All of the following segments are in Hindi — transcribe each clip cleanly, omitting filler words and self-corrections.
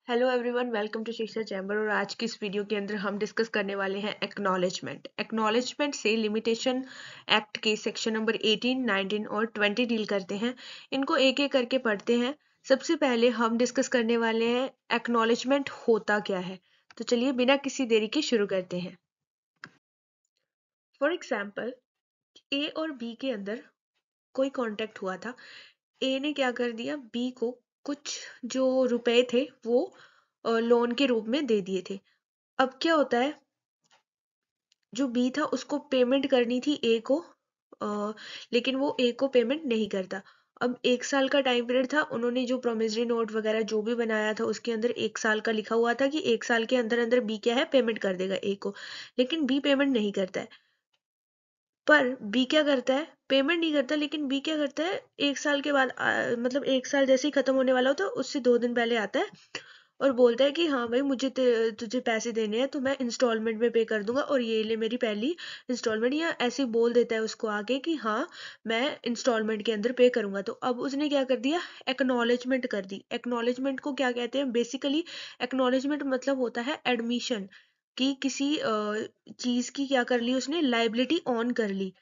हेलो एवरीवन, वेलकम टू शिक्षा चैम्बर। और आज की इस वीडियो के अंदर हम डिस्कस करने वाले हैं एक्नॉलेजमेंट। एक्नॉलेजमेंट से लिमिटेशन एक्ट के सेक्शन नंबर 18, 19 और 20 डील करते हैं। इनको एक एक करके पढ़ते हैं। सबसे पहले हम डिस्कस करने वाले हैं एक्नॉलेजमेंट होता क्या है। तो चलिए बिना किसी देरी के शुरू करते हैं। फॉर एग्जाम्पल, ए और बी के अंदर कोई कॉन्टेक्ट हुआ था। ए ने क्या कर दिया, बी को कुछ जो रुपए थे वो लोन के रूप में दे दिए थे। अब क्या होता है, जो बी था उसको पेमेंट करनी थी ए को, लेकिन वो ए को पेमेंट नहीं करता। अब 1 साल का टाइम पीरियड था, उन्होंने जो प्रोमिसरी नोट वगैरह जो भी बनाया था उसके अंदर 1 साल का लिखा हुआ था कि 1 साल के अंदर अंदर बी क्या है, पेमेंट कर देगा ए को। लेकिन बी पेमेंट नहीं करता है। पर बी क्या करता है, पेमेंट नहीं करता, लेकिन बी क्या करता है, 1 साल के बाद मतलब 1 साल जैसे ही खत्म होने वाला होता है उससे 2 दिन पहले आता है और बोलता है कि हाँ भाई, मुझे तुझे पैसे देने हैं तो मैं इंस्टॉलमेंट में पे कर दूंगा और ये ले मेरी पहली इंस्टॉलमेंट। या ऐसे ही बोल देता है उसको आगे कि हाँ मैं इंस्टॉलमेंट के अंदर पे करूंगा। तो अब उसने क्या कर दिया, एक्नॉलेजमेंट कर दी। एक्नॉलेजमेंट को क्या कहते हैं, बेसिकली एक्नॉलेजमेंट मतलब होता है एडमिशन कि किसी चीज की क्या कर ली उसने, लाइबिलिटी ऑन कर ली,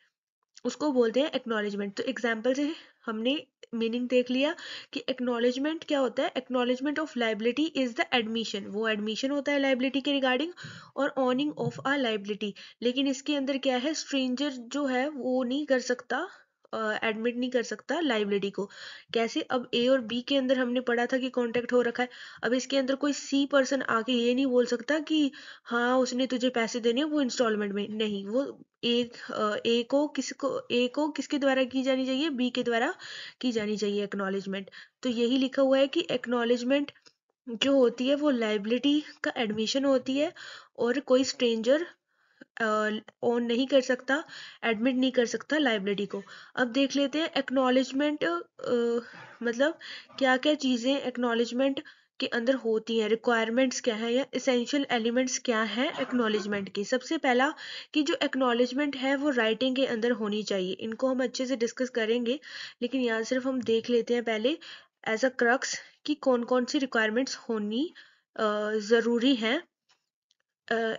उसको बोलते हैं एक्नॉलेजमेंट। तो एग्जाम्पल से हमने मीनिंग देख लिया कि एक्नॉलेजमेंट क्या होता है। Acknowledgement of liability is the admission, वो एडमिशन होता है लाइबिलिटी के रिगार्डिंग, और ऑनिंग ऑफ अ लाइबिलिटी। लेकिन इसके अंदर क्या है, स्ट्रेंजर जो है वो नहीं कर सकता, एडमिट नहीं कर सकता लाइबिलिटी को। कैसे, अब ए और बी के अंदर हमने पढ़ा था कि कॉन्टेक्ट हो रखा है। अब इसके अंदर कोई सी पर्सन आके ये नहीं बोल सकता कि हाँ उसने तुझे पैसे देने हैं वो इंस्टॉलमेंट में नहीं। वो एक ए को किसके द्वारा की जानी चाहिए, बी के द्वारा की जानी चाहिए एक्नॉलेजमेंट। तो यही लिखा हुआ है कि एक्नॉलेजमेंट जो होती है वो लाइबिलिटी का एडमिशन होती है, और कोई स्ट्रेंजर ओन नहीं कर सकता, एडमिट नहीं कर सकता लाइबिलिटी को। अब देख लेते हैं एक्नॉलेजमेंट मतलब क्या क्या चीज़ें एक्नॉलेजमेंट के अंदर होती हैं, रिक्वायरमेंट्स क्या है या इसेंशियल एलिमेंट्स क्या है एक्नॉलेजमेंट के। सबसे पहला कि जो एक्नॉलेजमेंट है वो राइटिंग के अंदर होनी चाहिए। इनको हम अच्छे से डिस्कस करेंगे, लेकिन यहाँ सिर्फ हम देख लेते हैं पहले एज अ क्रक्स कि कौन कौन सी रिक्वायरमेंट्स होनी ज़रूरी हैं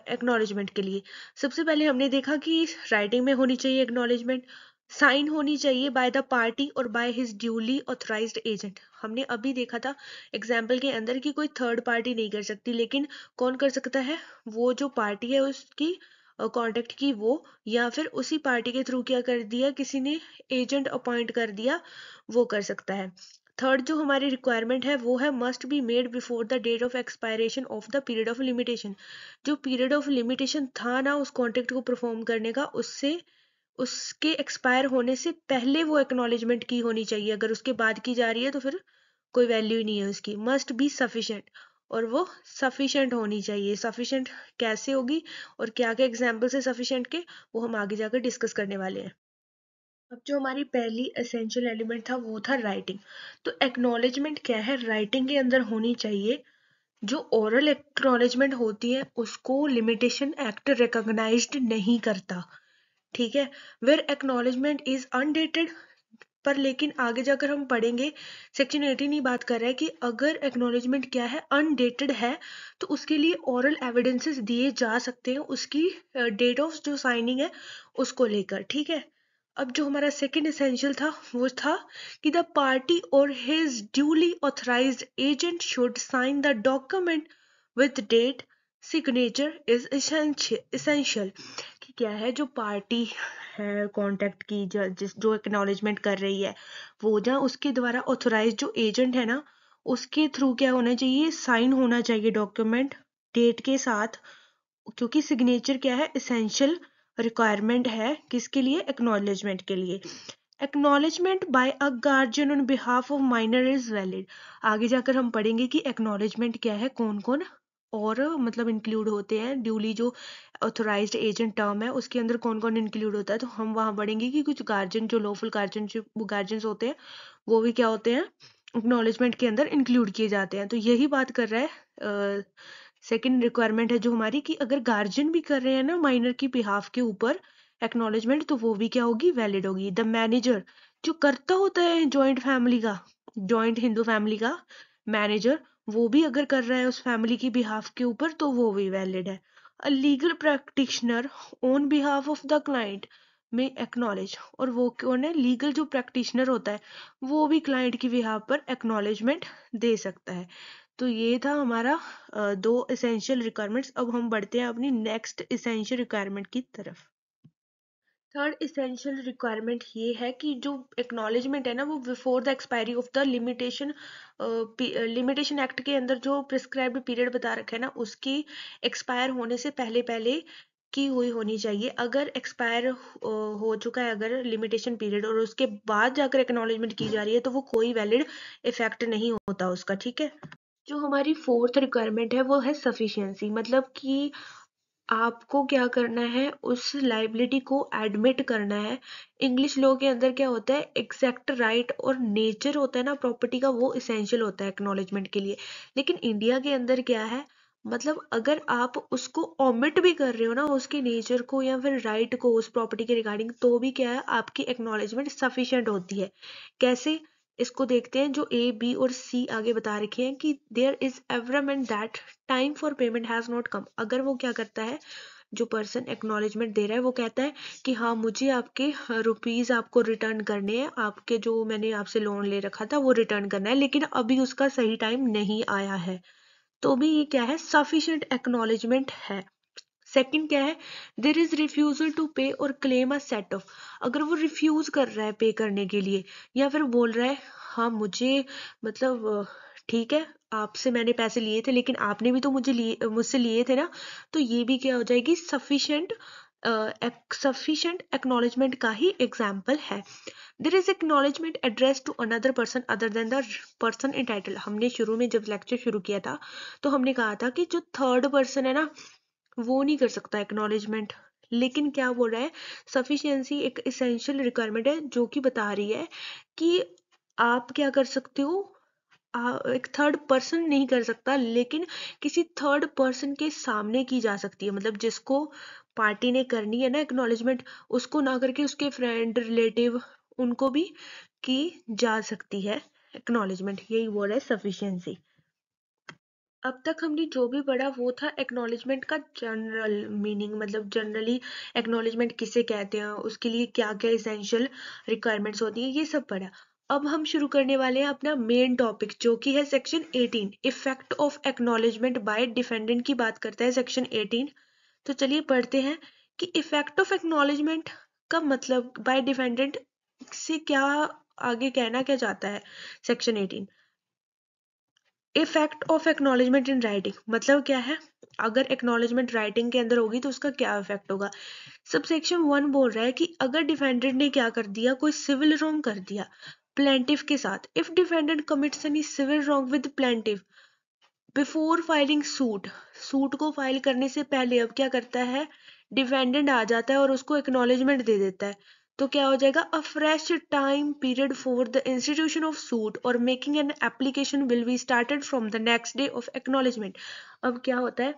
एक्नॉलेजमेंट के लिए। सबसे पहले हमने देखा कि राइटिंग में होनी चाहिए एक्नॉलेजमेंट, साइन होनी चाहिए बाय द पार्टी और by his duly authorised agent. हमने अभी देखा था एग्जाम्पल के अंदर कि कोई थर्ड पार्टी नहीं कर सकती, लेकिन कौन कर सकता है, वो जो पार्टी है उसकी कांटेक्ट की वो, या फिर उसी पार्टी के थ्रू क्या कर दिया, किसी ने एजेंट अपॉइंट कर दिया, वो कर सकता है। थर्ड जो हमारी रिक्वायरमेंट है वो है must be made before the date of expiration of the period of limitation. जो पीरियड ऑफ लिमिटेशन था ना उस कॉन्ट्रैक्ट को परफॉर्म करने का, उससे उसके एक्सपायर होने से पहले वो एक्नॉलेजमेंट की होनी चाहिए। अगर उसके बाद की जा रही है तो फिर कोई वैल्यू ही नहीं है उसकी। मस्ट बी सफिशिएंट, और वो सफिशिएंट होनी चाहिए। सफिशिएंट कैसे होगी और क्या क्या एग्जाम्पल है सफिशिएंट के, वो हम आगे जाकर डिस्कस करने वाले हैं। अब जो हमारी पहली एसेंशियल एलिमेंट था वो था राइटिंग। तो एक्नॉलेजमेंट क्या है, राइटिंग के अंदर होनी चाहिए। जो ओरल एक्नॉलेजमेंट होती है उसको लिमिटेशन एक्ट रिकॉग्नाइज्ड नहीं करता, ठीक है। वेयर एक्नॉलेजमेंट इज अनडेटेड, पर लेकिन आगे जाकर हम पढ़ेंगे, सेक्शन 18 ही बात कर रहा है कि अगर एक्नॉलेजमेंट क्या है, अनडेटेड है, तो उसके लिए ओरल एविडेंसेस दिए जा सकते हैं उसकी डेट ऑफ जो साइनिंग है उसको लेकर, ठीक है। अब जो हमारा सेकंड एसेंशियल था वो था कि द पार्टी और his duly authorised agent should sign the document with date signature is essential. कि क्या है, जो पार्टी है कॉन्टेक्ट की, जो एक्नॉलेजमेंट कर रही है, वो जहाँ उसके द्वारा ऑथोराइज जो एजेंट है ना, उसके थ्रू क्या होना चाहिए, साइन होना चाहिए डॉक्यूमेंट डेट के साथ। क्योंकि सिग्नेचर क्या है, इसेंशियल रिक्वायरमेंट है किसके लिए, एक्नॉलेजमेंट के लिए। Acknowledgement by a guardian on behalf of minor is valid. आगे जाकर हम पढ़ेंगे कि एक्नॉलेजमेंट क्या है, कौन कौन और मतलब इंक्लूड होते हैं। ड्यूली जो ऑथोराइज्ड एजेंट टर्म है उसके अंदर कौन कौन इंक्लूड होता है, तो हम वहां पढ़ेंगे कि कुछ गार्जियन, जो लॉफुल गार्जियन, जो गार्जियंस होते हैं, वो भी क्या होते हैं, एक्नॉलेजमेंट के अंदर इंक्लूड किए जाते हैं। तो यही बात कर रहा है सेकंड रिक्वायरमेंट है जो हमारी, कि अगर गार्जियन भी कर रहे हैं ना माइनर की बिहाफ के ऊपर एक्नॉलेजमेंट, तो वो भी क्या होगी, वैलिड होगी। द मैनेजर जो करता होता है जॉइंट फैमिली का, जॉइंट हिंदू फैमिली का मैनेजर, वो भी अगर कर रहा है उस फैमिली की बिहाफ के ऊपर तो वो भी वैलिड है। A legal practitioner on behalf of the client में एक्नॉलेज, और वो कौन है, लीगल जो प्रैक्टिशनर होता है वो भी क्लाइंट की बिहाफ पर एक्नॉलेजमेंट दे सकता है। तो ये था हमारा दो एसेंशियल रिक्वायरमेंट्स। अब हम बढ़ते हैं अपनी नेक्स्ट एसेंशियल रिक्वायरमेंट की तरफ। थर्ड इसेंशियल रिक्वायरमेंट ये है कि जो एक्नॉलेजमेंट है ना वो before the expiry of the limitation act के अंदर जो प्रिस्क्राइब्ड पीरियड बता रखा है ना उसकी एक्सपायर होने से पहले पहले की हुई होनी चाहिए। अगर एक्सपायर हो चुका है अगर लिमिटेशन पीरियड और उसके बाद जाकर एक्नॉलेजमेंट की जा रही है तो वो कोई वैलिड इफेक्ट नहीं होता उसका, ठीक है। जो हमारी फोर्थ रिक्वायरमेंट है वो है सफिशिएंसी, मतलब कि आपको क्या करना है, उस लाइबिलिटी को एडमिट करना है। इंग्लिश लॉ के अंदर क्या होता है, एग्जैक्ट राइट और नेचर होता है ना प्रॉपर्टी का, वो इसेंशियल होता है एक्नॉलेजमेंट के लिए। लेकिन इंडिया के अंदर क्या है, मतलब अगर आप उसको ओमिट भी कर रहे हो ना उसके नेचर को या फिर राइट को उस प्रॉपर्टी के रिगार्डिंग, तो भी क्या है आपकी एक्नॉलेजमेंट सफिशिएंट होती है। कैसे, इसको देखते हैं। जो ए बी और सी आगे बता रखे हैं कि there is averment that time for payment has not come. अगर वो क्या करता है, जो पर्सन एक्नॉलेजमेंट दे रहा है वो कहता है कि हाँ मुझे आपके रुपीज आपको रिटर्न करने हैं, आपके जो मैंने आपसे लोन ले रखा था वो रिटर्न करना है, लेकिन अभी उसका सही टाइम नहीं आया है, तो भी ये क्या है, सफिशिएंट एक्नॉलेजमेंट है। सेकंड क्या है, देर इज रिफ्यूजल टू पे और क्लेम अ सेट ऑफ। अगर वो रिफ्यूज कर रहा है पे करने के लिए या फिर बोल रहा है हाँ मुझे, मतलब ठीक है आपसे मैंने पैसे लिए थे लेकिन आपने भी तो मुझसे लिए थे ना, तो ये भी क्या हो जाएगी, सफिशिएंट एक्नॉलेजमेंट का ही एग्जाम्पल है। There is acknowledgement address to another person other than the person entitle. हमने शुरू में जब लेक्चर शुरू किया था तो हमने कहा था कि जो थर्ड पर्सन है ना वो नहीं कर सकता एक्नॉलेजमेंट। लेकिन क्या बोल रहा है, सफिशिएंसी एक इसेंशियल रिक्वायरमेंट है जो कि बता रही है कि आप क्या कर सकते हो, एक थर्ड पर्सन नहीं कर सकता लेकिन किसी थर्ड पर्सन के सामने की जा सकती है। मतलब जिसको पार्टी ने करनी है ना एक्नॉलेजमेंट, उसको ना करके उसके फ्रेंड रिलेटिव उनको भी की जा सकती है एक्नॉलेजमेंट। यही बोल रहा है सफिशिएंसी। अब तक हमने जो भी पढ़ा वो था एक्नॉलेजमेंट का जनरल मीनिंग, मतलब जनरली एक्नॉलेजमेंट किसे कहते हैं, उसके लिए क्या क्या इसेंशियल रिक्वायरमेंट्स होती है, ये सब पढ़ा। अब हम शुरू करने वाले हैं अपना मेन टॉपिक जो कि है section 18, effect of acknowledgement by defendant की बात करता है सेक्शन 18। तो चलिए पढ़ते हैं कि इफेक्ट ऑफ एक्नॉलेजमेंट का मतलब बाय डिफेंडेंट से क्या आगे कहना क्या चाहता है। Section 18, effect of acknowledgement in writing, मतलब क्या है, अगर एक्नॉलेजमेंट राइटिंग के अंदर होगी तो उसका क्या इफेक्ट होगा। सबसेक्शन 1 बोल रहा है कि अगर डिफेंडेंट ने क्या कर दिया, कोई सिविल रॉन्ग कर दिया प्लेंटिफ के साथ, if defendant commits any civil wrong with plaintiff before filing suit, suit को फाइल करने से पहले अब क्या करता है, डिफेंडेंट आ जाता है और उसको एक्नॉलेजमेंट दे देता है, तो क्या हो जाएगा, a fresh time period for the institution of suit or making an application will be started from the next day of acknowledgement. अब क्या होता है,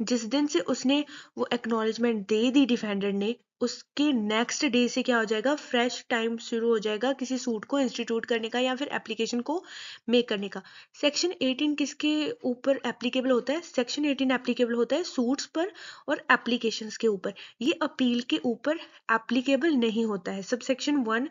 जिस दिन से उसने वो एक्नॉलेजमेंट दे दी डिफेंडेंट ने, उसके नेक्स्ट डे से क्या हो जाएगा, फ्रेश टाइम शुरू हो जाएगा किसी सूट को इंस्टीट्यूट करने का या फिर एप्लीकेशन को मेक करने का। सेक्शन 18 किसके ऊपर एप्लीकेबल होता है, सेक्शन 18 एप्लीकेबल होता है सूट्स पर और एप्लीकेशंस के ऊपर, ये अपील के ऊपर एप्लीकेबल नहीं होता है। सब सेक्शन 1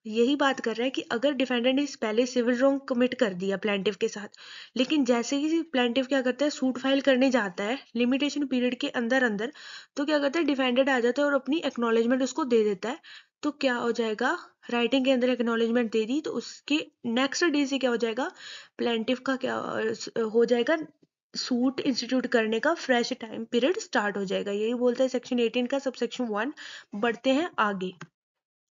यही बात कर रहा है कि अगर डिफेंडेंट ने पहले सिविल रॉन्ग कमिट कर दिया प्लेंटिफ के साथ, लेकिन जैसे ही प्लेंटिफ क्या करता है, सूट फाइल करने जाता है लिमिटेशन पीरियड के अंदर अंदर, तो क्या करता है, डिफेंडेंट आ जाता है और अपनी एक्नॉलेजमेंट उसको दे देता है, तो क्या हो जाएगा, राइटिंग के अंदर एक्नॉलेजमेंट दे दी तो उसके नेक्स्ट डे से क्या हो जाएगा, प्लेंटिफ का क्या हो जाएगा, सूट इंस्टीट्यूट करने का फ्रेश टाइम पीरियड स्टार्ट हो जाएगा। यही बोलता है सेक्शन 18 का सबसेक्शन 1। बढ़ते हैं आगे।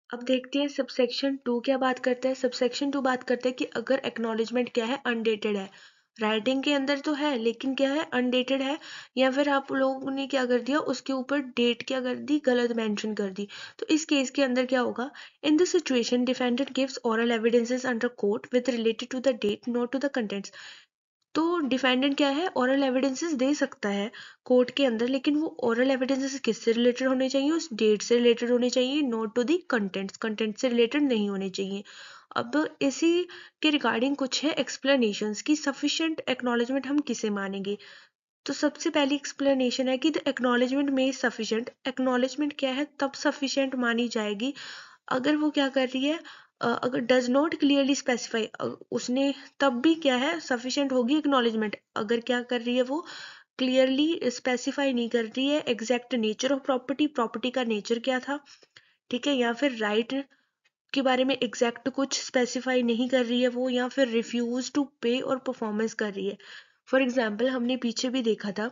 अब देखते हैं सबसेक्शन 2 क्या बात करता है। सबसेक्शन 2 बात करता है कि अगर एक्नॉलेजमेंट क्या है, अनडेटेड है, राइटिंग के अंदर तो है लेकिन क्या है, अनडेटेड है, या फिर आप लोगों ने क्या कर दिया, उसके ऊपर डेट क्या कर दी, गलत मेंशन कर दी, तो इस केस के अंदर क्या होगा, in this situation defendant gives oral evidences under court with related to the date not to the contents. तो डिफेंडेंट क्या है, ओरल एविडेंसेस दे सकता है कोर्ट के अंदर, लेकिन वो ओरल एविडेंसेस किससे रिलेटेड होने चाहिए, उस डेट से रिलेटेड होने चाहिए, not to the contents, content से रिलेटेड नहीं होने चाहिए। अब इसी के रिगार्डिंग कुछ है एक्सप्लेनेशंस की सफिशिएंट एक्नॉलेजमेंट हम किसे मानेंगे। तो सबसे पहली एक्सप्लेनेशन है कि द एक्नॉलेजमेंट में सफिशिएंट, एक्नॉलेजमेंट क्या है तब सफिशिएंट मानी जाएगी अगर वो क्या कर रही है, अगर डज नॉट क्लियरली स्पेसिफाई, उसने तब भी क्या है सफिशिएंट होगी एक्नॉलेजमेंट अगर क्या कर रही है वो क्लियरली स्पेसिफाई नहीं कर रही है exact nature of property, property का नेचर क्या था, ठीक है, या फिर राइट के बारे में एग्जैक्ट कुछ स्पेसिफाई नहीं कर रही है वो, या फिर रिफ्यूज टू पे और परफॉर्मेंस कर रही है। फॉर एग्जाम्पल हमने पीछे भी देखा था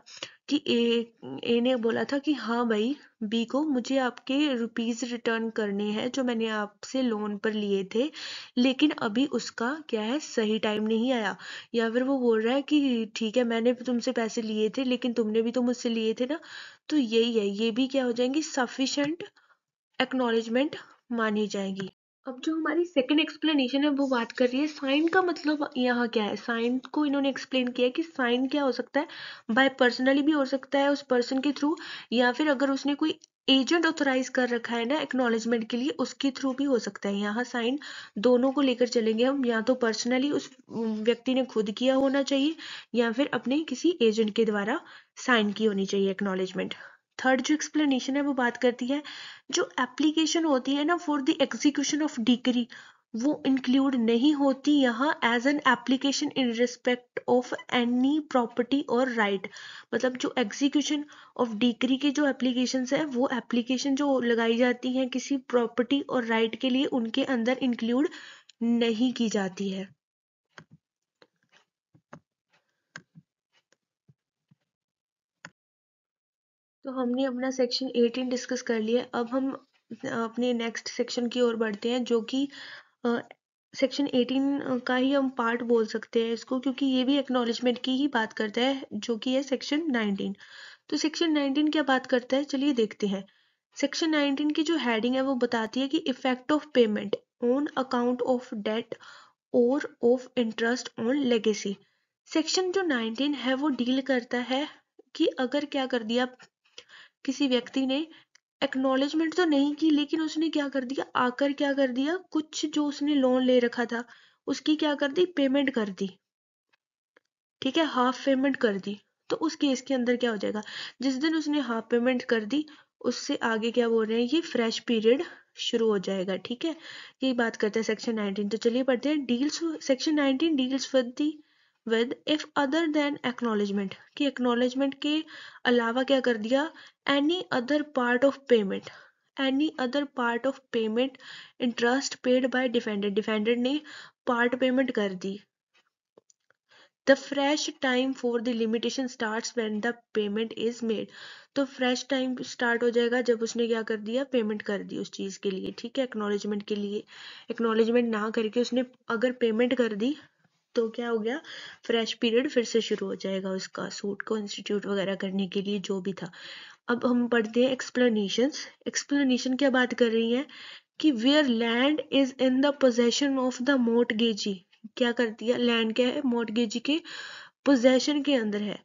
कि ए ने बोला था कि हाँ भाई बी को मुझे आपके रुपीज रिटर्न करने हैं जो मैंने आपसे लोन पर लिए थे, लेकिन अभी उसका क्या है सही टाइम नहीं आया, या फिर वो बोल रहा है कि ठीक है मैंने भी तुमसे पैसे लिए थे लेकिन तुमने भी तो मुझसे लिए थे ना। तो यही है, ये भी क्या हो जाएंगी सफिशिएंट एक्नॉलेजमेंट मानी जाएगी। अब जो हमारी सेकंड एक्सप्लेनेशन है वो बात कर रही है साइन का मतलब यहाँ क्या है। साइन को इन्होंने एक्सप्लेन किया है कि साइन क्या हो सकता है, बाय पर्सनली भी हो सकता है उस पर्सन के थ्रू, या फिर अगर उसने कोई एजेंट ऑथोराइज कर रखा है ना एक्नॉलेजमेंट के लिए उसके थ्रू भी हो सकता है। यहाँ साइन दोनों को लेकर चलेंगे हम, या तो पर्सनली उस व्यक्ति ने खुद किया होना चाहिए या फिर अपने किसी एजेंट के द्वारा साइन की होनी चाहिए एक्नॉलेजमेंट। थर्ड जो एक्सप्लेनेशन है वो बात करती है जो एप्लीकेशन होती है ना for the execution of decree वो इंक्लूड नहीं होती यहाँ as an application in respect of any property और राइट। मतलब जो एग्जीक्यूशन ऑफ डिक्री के जो एप्लीकेशन है वो एप्लीकेशन जो लगाई जाती हैं किसी प्रॉपर्टी और राइट के लिए उनके अंदर इंक्लूड नहीं की जाती है। तो हमने अपना सेक्शन 18 डिस्कस कर लिया। अब हम अपने नेक्स्ट सेक्शन की ओर बढ़ते हैं जो कि सेक्शन 18 का ही हम पार्ट बोल सकते हैं इसको, क्योंकि ये भी एक्नॉलेजमेंट की ही बात करता है जो कि है सेक्शन 19। तो सेक्शन 19 क्या बात करता है चलिए देखते हैं। सेक्शन 19 की जो हेडिंग है वो बताती है कि effect of payment on account of debt or of interest on legacy. Section जो 19 है वो डील करता है कि अगर क्या कर दिया किसी व्यक्ति ने एक्नॉलेजमेंट तो नहीं की लेकिन उसने क्या कर दिया आकर क्या कर दिया कुछ जो उसने लोन ले रखा था उसकी क्या कर दी पेमेंट कर दी, ठीक है, हाफ पेमेंट कर दी। तो उस केस के अंदर क्या हो जाएगा, जिस दिन उसने हाफ पेमेंट कर दी उससे आगे क्या बोल रहे हैं ये फ्रेश पीरियड शुरू हो जाएगा, ठीक है। यही बात करते हैं सेक्शन 19। तो चलिए पढ़ते हैं। Deals section 19 deals with if other than acknowledgement, कि एक्नॉलेजमेंट के अलावा क्या कर दिया any other part of payment, any other part of payment interest paid by defendant, defendant ने पार्ट पेमेंट कर दी। The fresh time for the limitation starts when the payment is made। तो फ्रेश टाइम स्टार्ट हो जाएगा जब उसने क्या कर दिया पेमेंट कर दी उस चीज के लिए, ठीक है, एक्नॉलेजमेंट के लिए। एक्नॉलेजमेंट ना करके उसने अगर पेमेंट कर दी तो क्या हो गया फ्रेश पीरियड फिर से शुरू हो जाएगा उसका सूट को इंस्टीट्यूट वगैरह करने के लिए जो भी था। अब हम पढ़ते हैं एक्सप्लेनेशंस। एक्सप्लेनेशन क्या बात कर रही है कि where land is in the possession of the mortgagee, क्या कर दिया लैंड क्या है मोर्टगेजी के पोजेशन के अंदर है।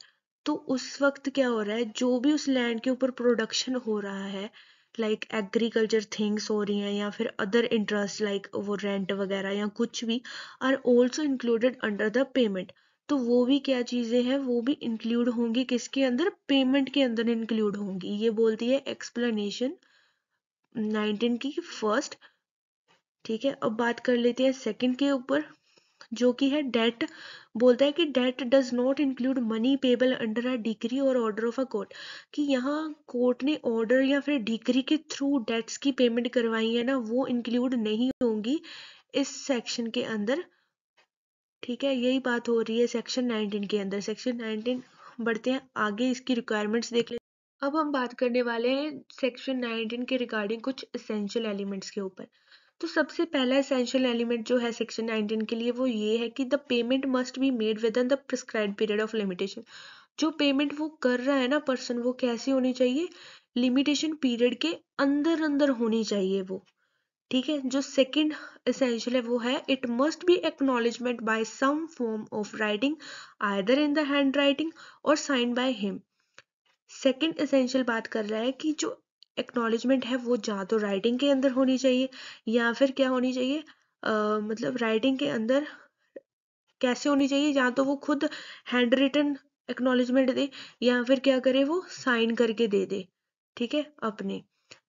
तो उस वक्त क्या हो रहा है जो भी उस लैंड के ऊपर प्रोडक्शन हो रहा है लाइक एग्रीकल्चर थिंग्स हो रही हैं या फिर अदर इंटरेस्ट लाइक वो रेंट वगैरह या कुछ भी are also included under the payment. तो वो भी क्या चीजें हैं वो भी इंक्लूड होंगी किसके अंदर पेमेंट के अंदर इंक्लूड होंगी, ये बोलती है एक्सप्लेनेशन 19 की फर्स्ट, ठीक है। अब बात कर लेते हैं सेकंड के ऊपर जो कि है डेट। बोलता है कि date does not include money payable under a decree और ऑर्डर ऑफ अ कोर्ट, कि यहाँ कोर्ट ने ऑर्डर या फिर डिक्री के थ्रू डेट्स की पेमेंट करवाई है ना वो इंक्लूड नहीं होंगी इस सेक्शन के अंदर, ठीक है। यही बात हो रही है सेक्शन 19 के अंदर। सेक्शन 19 बढ़ते हैं आगे, इसकी रिक्वायरमेंट्स देख लेते हैं। अब हम बात करने वाले हैं सेक्शन 19 के रिगार्डिंग कुछ एसेंशियल एलिमेंट्स के ऊपर। तो सबसे पहला एसेंशियल एलिमेंट जो है सेक्शन 19 के लिए वो ये है कि the payment must be made with in the prescribed period of limitation. जो पेमेंट वो कर रहा है ना पर्सन वो कैसी होनी चाहिए लिमिटेशन पीरियड के अंदर अंदर होनी चाहिए वो, ठीक है। जो सेकंड एसेंशियल है वो है it must be acknowledgement by some form of writing either in the handwriting or sign by him. Second essential बात कर रहा है कि जो एक्नॉलेजमेंट है वो या तो राइटिंग के अंदर होनी चाहिए या फिर क्या होनी चाहिए, मतलब राइटिंग के अंदर कैसे होनी चाहिए, या तो वो खुद हैंड रिटन एक्नॉलेजमेंट दे या फिर क्या करे वो साइन करके दे दे, ठीक है अपने।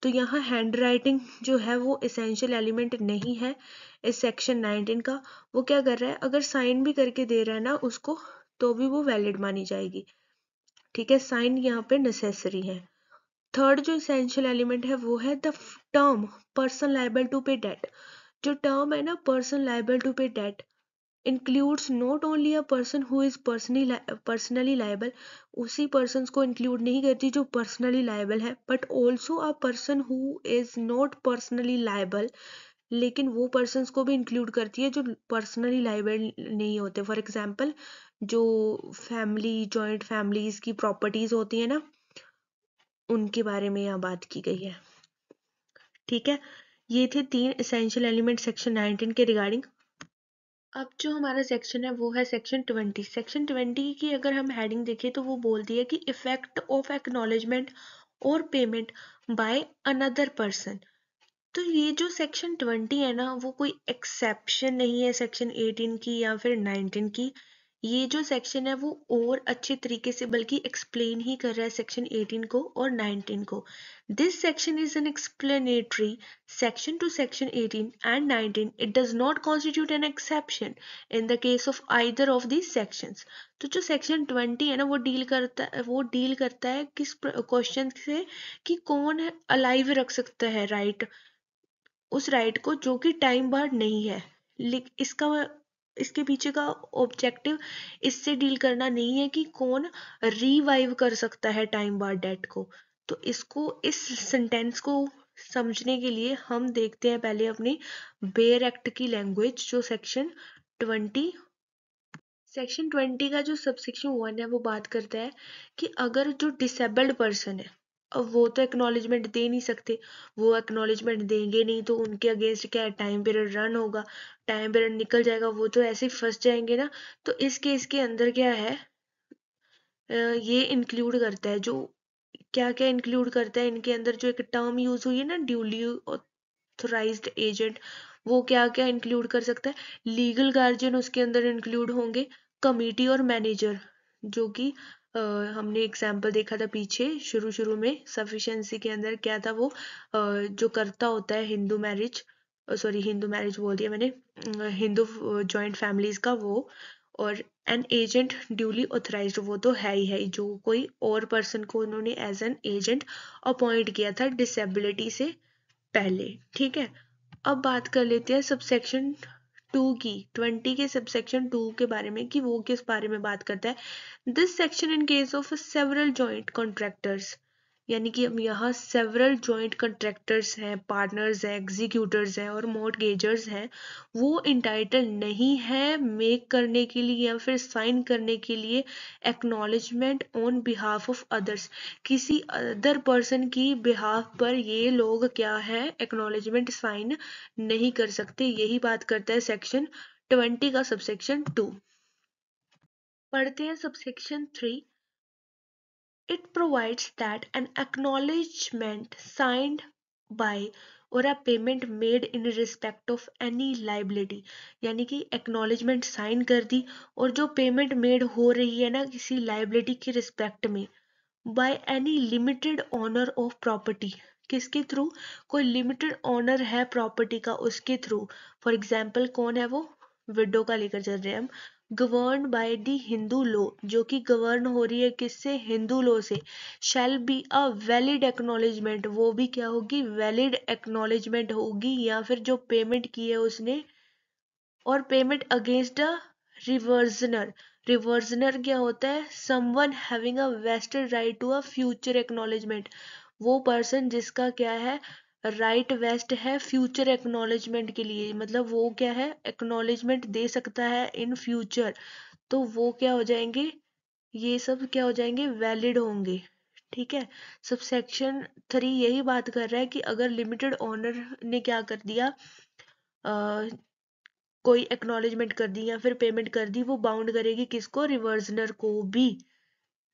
तो यहाँ हैंड राइटिंग जो है वो एसेंशियल एलिमेंट नहीं है इस सेक्शन 19 का। वो क्या कर रहा है, अगर साइन भी करके दे रहा है ना उसको तो भी वो वैलिड मानी जाएगी, ठीक है। साइन यहाँ पे नेसेसरी है। थर्ड जो इसेंशियल एलिमेंट है वो है the term person liable to pay debt. जो टर्म है ना person liable to pay debt includes not only a person who is personally liable, उसी persons को include नहीं करती जो personally liable है, but also a person who is not personally liable, लेकिन वो persons को भी include करती है जो personally liable नहीं होते। फॉर एग्जाम्पल जो फैमिली जॉइंट फैमिलीज की प्रॉपर्टीज होती है ना उनके बारे में यहाँ बात की गई है, ठीक है। ये थे 3 एसेंशियल एलिमेंट सेक्शन 19 के रिगार्डिंग। अब जो हमारा सेक्शन है वो है सेक्शन 20। सेक्शन 20 की अगर हम हेडिंग देखें तो वो बोलती है कि इफेक्ट ऑफ एक्नॉलेजमेंट और पेमेंट बाय अनदर पर्सन। तो ये जो सेक्शन 20 है ना वो कोई एक्सेप्शन नहीं है सेक्शन 18 की या फिर 19 की। ये जो सेक्शन है वो और अच्छे तरीके से बल्कि एक्सप्लेन ही कर रहा है सेक्शन 18 को और 19 को। This section is an explanatory section to section 18 and 19. It does not constitute an exception in the case of either of these sections. तो जो सेक्शन 20 है ना वो डील करता है किस क्वेश्चन से कि कौन है अलाइव रख सकता है राइट, उस राइट को जो कि टाइम बार्ड नहीं है। इसके पीछे का ऑब्जेक्टिव इससे डील करना नहीं है कि कौन रिवाइव कर सकता है टाइम बार्ड डेट को। तो इसको इस सेंटेंस को समझने के लिए हम देखते हैं पहले अपनी बेयर एक्ट की लैंग्वेज। जो सेक्शन 20 का जो सबसेक्शन 1 है वो बात करता है कि अगर जो डिसेबल्ड पर्सन है, अब वो तो एक्नॉलेजमेंट दे नहीं सकते, वो एक्नॉलेजमेंट देंगे नहीं तो उनके अगेंस्ट क्या है टाइम पीरियड रन होगा, टाइम पीरियड निकल जाएगा, वो तो ऐसे ही फंस जाएंगे ना। तो इस केस के अंदर क्या है, ये इंक्लूड करता है जो क्या क्या इंक्लूड करता है इनके अंदर, जो एक टर्म यूज हुई है ना ड्यूली ऑथराइज्ड एजेंट, वो क्या क्या इंक्लूड कर सकता है। लीगल गार्जियन उसके अंदर इंक्लूड होंगे, कमिटी और मैनेजर, जो कि हमने एग्जाम्पल देखा था पीछे शुरू शुरू में सफिशिएंसी के अंदर क्या था वो, जो करता होता है Hindu marriage, sorry Hindu marriage बोल दिया मैंने, हिंदू जॉइंट फैमिलीज का वो। और एन एजेंट ड्यूली ऑथराइज्ड वो तो है ही है, जो कोई और पर्सन को उन्होंने एज एन एजेंट अपॉइंट किया था डिसेबिलिटी से पहले, ठीक है। अब बात कर लेते हैं सबसेक्शन 2 की, 20 के सबसेक्शन 2 के बारे में कि वो किस बारे में बात करता है। This section in case of several joint contractors, यानी कि हम यहाँ सेवरल जॉइंट कॉन्ट्रैक्टर्स हैं, पार्टनर्स हैं, एग्जीक्यूटर्स हैं और मॉर्टगेजर्स हैं, वो इंटाइटल नहीं है मेक करने के लिए या फिर साइन करने के लिए acknowledgement on behalf of others. किसी अदर पर्सन की बिहाफ पर ये लोग क्या है एक्नॉलेजमेंट साइन नहीं कर सकते। यही बात करता है सेक्शन 20 का सबसेक्शन 2। पढ़ते हैं subsection 3। It provides that an acknowledgement signed by or a payment made in respect of any liability, यानी कि acknowledgement sign कर दी और जो payment made हो रही है ना किसी liability की respect में, by any limited owner of property, किसके थ्रू, कोई लिमिटेड ऑनर है प्रॉपर्टी का उसके थ्रू। फॉर एग्जाम्पल कौन है वो, विडो का लेकर चल रहे हैं हम। Govern by the Hindu law, जो कि गवर्न हो रही है किससे, हिंदू लॉ से। Shall be a valid acknowledgement, वो भी क्या होगी, वैलिड एक्नॉलेजमेंट होगी, या फिर जो पेमेंट की है उसने, और payment against a reversioner. Reversioner क्या होता है, someone having a vested right to a future acknowledgement, वो पर्सन जिसका क्या है राइट वेस्ट है फ्यूचर एक्नॉलेजमेंट के लिए, मतलब वो क्या है एक्नॉलेजमेंट दे सकता है इन फ्यूचर। तो वो क्या हो जाएंगे, ये सब क्या हो जाएंगे, वैलिड होंगे, ठीक है। सबसेक्शन 3 यही बात कर रहा है कि अगर लिमिटेड ओनर ने क्या कर दिया, कोई एक्नॉलेजमेंट कर दी या फिर पेमेंट कर दी, वो बाउंड करेगी किसको, रिवर्सनर को भी।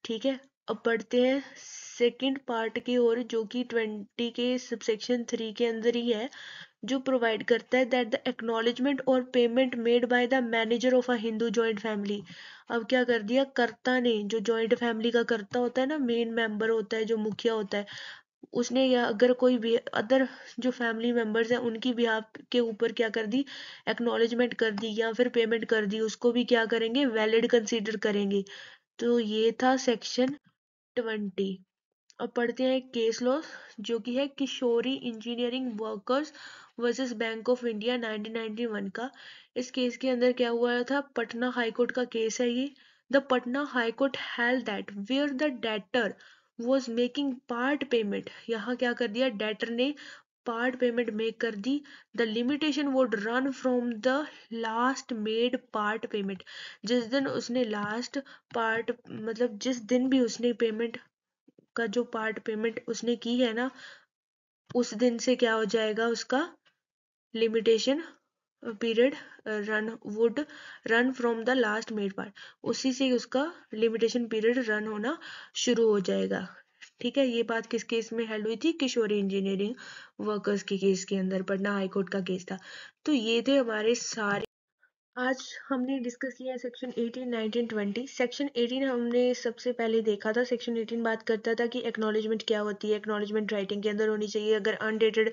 ठीक है। अब बढ़ते हैं सेकंड पार्ट की ओर, जो कि 20 के सबसेक्शन 3 के अंदर ही है, जो प्रोवाइड करता है दैट द एक्नॉलेजमेंट और payment made by the manager of a Hindu joint family. अब क्या कर दिया, कर्ता ने, जो जॉइंट फैमिली का कर्ता होता है ना, मेन मेंबर होता है, जो मुखिया होता है, उसने, या अगर कोई भी अदर जो फैमिली मेंबर्स हैं उनकी बिहाफ के ऊपर क्या कर दी, एक्नॉलेजमेंट कर दी या फिर पेमेंट कर दी, उसको भी क्या करेंगे, वैलिड कंसीडर करेंगे। तो ये था सेक्शन 20। अब पढ़ते हैं केस लॉ, जो कि है Kishori Engineering Workers versus Bank of India 1991 का। इस केस के अंदर क्या हुआ था, पटना हाई कोर्ट का केस है ये। The Patna High Court held that where the debtor was making part payment, यहाँ क्या कर दिया, डेटर ने पार्ट पेमेंट मेक कर दी, the limitation would run from the last made part payment. जिस दिन उसने लास्ट पार्ट, मतलब जिस दिन भी उसने पेमेंट का जो पार्ट पेमेंट उसने की है ना, उस दिन से क्या हो जाएगा, उसका limitation period run would run from the last made part, उसी से उसका लिमिटेशन पीरियड रन होना शुरू हो जाएगा। ठीक है। ये बात किस केस में हेल्ड हुई थी, किशोरी इंजीनियरिंग वर्कर्स के केस के अंदर, पटना हाई कोर्ट का केस था। तो ये थे हमारे सारे, आज हमने डिस्कस किया सेक्शन 18, 19, 20। सेक्शन 18 हमने सबसे पहले देखा था। सेक्शन 18 बात करता था कि एक्नॉलेजमेंट क्या होती है, एक्नॉलेजमेंट राइटिंग के अंदर होनी चाहिए, अगर अनडेटेड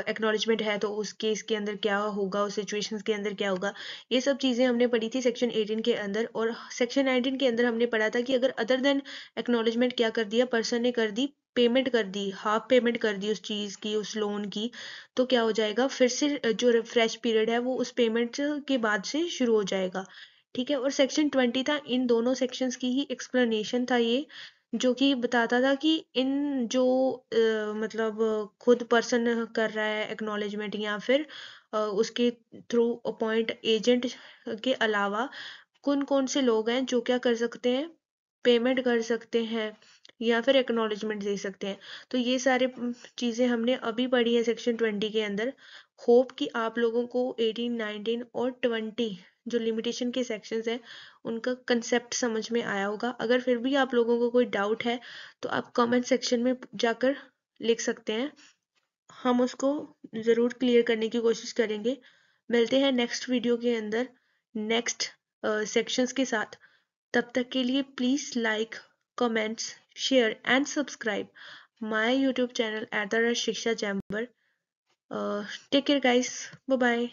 एक्नॉलेजमेंट है तो उस केस के अंदर क्या होगा, उस सिचुएशंस के अंदर क्या होगा। ये सब चीज़ें हमने पढ़ी थी सेक्शन 18 के अंदर। और सेक्शन 19 के अंदर हमने पढ़ा था कि अगर अदर देन एक्नॉलेजमेंट क्या कर दिया, पर्सन ने कर दी पेमेंट, कर दी हाफ पेमेंट कर दी उस चीज़ की, उस लोन की, तो क्या हो जाएगा, फिर से जो रिफ्रेश पीरियड है वो उस पेमेंट के बाद से शुरू हो जाएगा। ठीक है। और सेक्शन 20 था, इन दोनों सेक्शंस की ही एक्सप्लेनेशन था ये, जो कि बताता था कि इन जो मतलब खुद पर्सन कर रहा है एक्नॉलेजमेंट, या फिर उसके थ्रू अपॉइंट एजेंट के अलावा कौन कौन से लोग हैं जो क्या कर सकते हैं, पेमेंट कर सकते हैं या फिर एक्नॉलेजमेंट दे सकते हैं। तो ये सारे चीज़ें हमने अभी पढ़ी है सेक्शन 20 के अंदर। होप कि आप लोगों को 18, 19 और 20 जो लिमिटेशन के सेक्शंस हैं उनका कंसेप्ट समझ में आया होगा। अगर फिर भी आप लोगों को कोई डाउट है तो आप कमेंट सेक्शन में जाकर लिख सकते हैं, हम उसको ज़रूर क्लियर करने की कोशिश करेंगे। मिलते हैं नेक्स्ट वीडियो के अंदर नेक्स्ट सेक्शंस के साथ। तब तक के लिए please like, comments, share and subscribe my YouTube channel @Shiksha Chamber. Take care guys, bye bye.